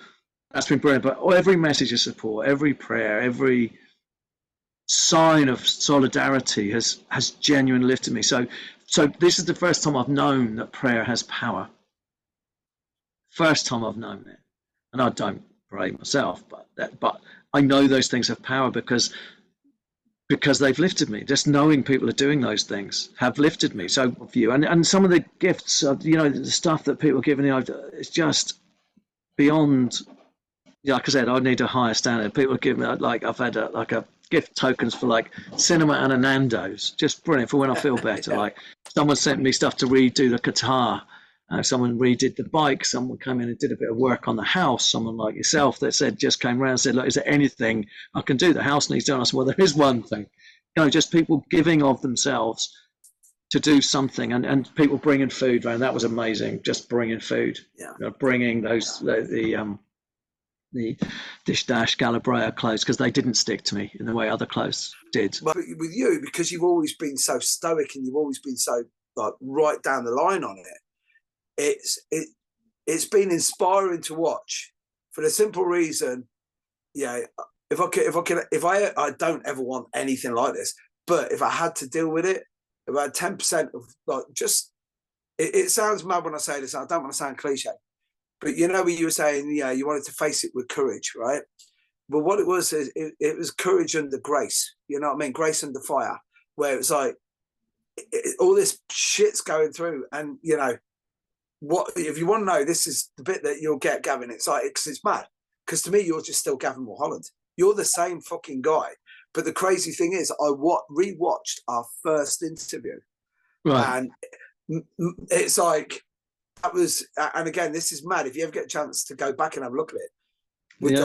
Speaker 2: that's been brilliant. But every message of support, every prayer, every sign of solidarity has genuinely lifted me. So this is the first time I've known that prayer has power. First time I've known it, and I don't pray myself, but I know those things have power, because because they've lifted me. Just knowing people are doing those things have lifted me. So view and some of the gifts, you know, the stuff that people are giving, it's just beyond. Like I said, I need a higher standard. People are giving me, like, I've had a gift tokens for like cinema and a Nando's, just brilliant for when I feel better.
Speaker 1: Yeah.
Speaker 2: Like someone sent me stuff to redo the guitar. Someone redid the bike. Someone came in and did a bit of work on the house. Someone like yourself that said, just came around and said, look, is there anything I can do? The house needs doing. I said, well, there is one thing. You know, just people giving of themselves to do something, and people bringing food around. That was amazing. Just bringing food.
Speaker 1: Yeah.
Speaker 2: You know, bringing those the Dish Dash Galabrea clothes, because they didn't stick to me in the way other clothes did.
Speaker 1: But with you, because you've always been so stoic and you've always been so like right down the line on it, it's been inspiring to watch for the simple reason, yeah. If I don't ever want anything like this, but if I had to deal with it, about 10% of like just it sounds mad when I say this. I don't want to sound cliche. But you know what you were saying, yeah, you wanted to face it with courage, right? But what it was is it was courage under grace. You know what I mean? Grace under fire, where it's like all this shit's going through, and you know what? If you want to know, this is the bit that you'll get, Gavin. It's like because it's mad. Because to me, you're just still Gavin Mulholland. You're the same fucking guy. But the crazy thing is, I rewatched our first interview,
Speaker 2: Right.
Speaker 1: and it's like. That was, and again, this is mad. If you ever get a chance to go back and have a look at it, with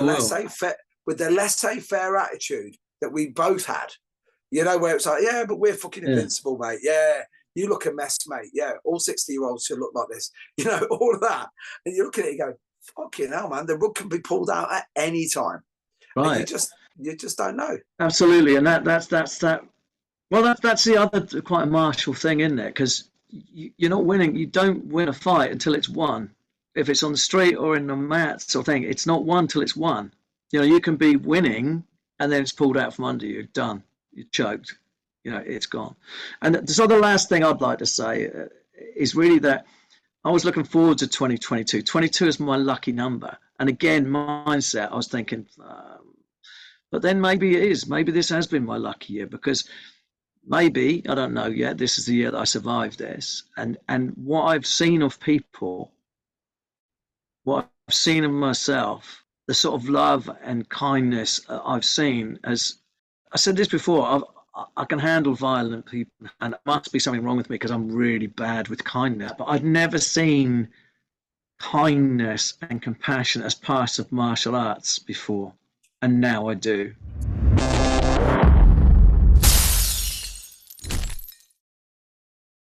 Speaker 1: the laissez-faire attitude that we both had, you know, where it's like, yeah, but we're fucking invincible, mate. Yeah, you look a mess, mate. Yeah, all 60-year-olds should look like this. You know, all of that. And you look at it, you go, fucking hell, man. The rug can be pulled out at any time.
Speaker 2: Right.
Speaker 1: And you just don't know.
Speaker 2: Absolutely, and that's that. Well, that's the other quite a martial thing, isn't it? Because you're not winning. You don't win a fight until it's won. If it's on the street or in the mats or thing, it's not won till it's won. You know, you can be winning and then it's pulled out from under you. Done. You're choked. You know, it's gone. And so the last thing I'd like to say is really that I was looking forward to 2022. 22 is my lucky number. And again, mindset, I was thinking, but then maybe it is. Maybe this has been my lucky year because maybe, I don't know yet, this is the year that I survived this. And what I've seen of people, what I've seen of myself, the sort of love and kindness I've seen, as I said this before, I can handle violent people, and it must be something wrong with me because I'm really bad with kindness. But I've never seen kindness and compassion as part of martial arts before, and now I do.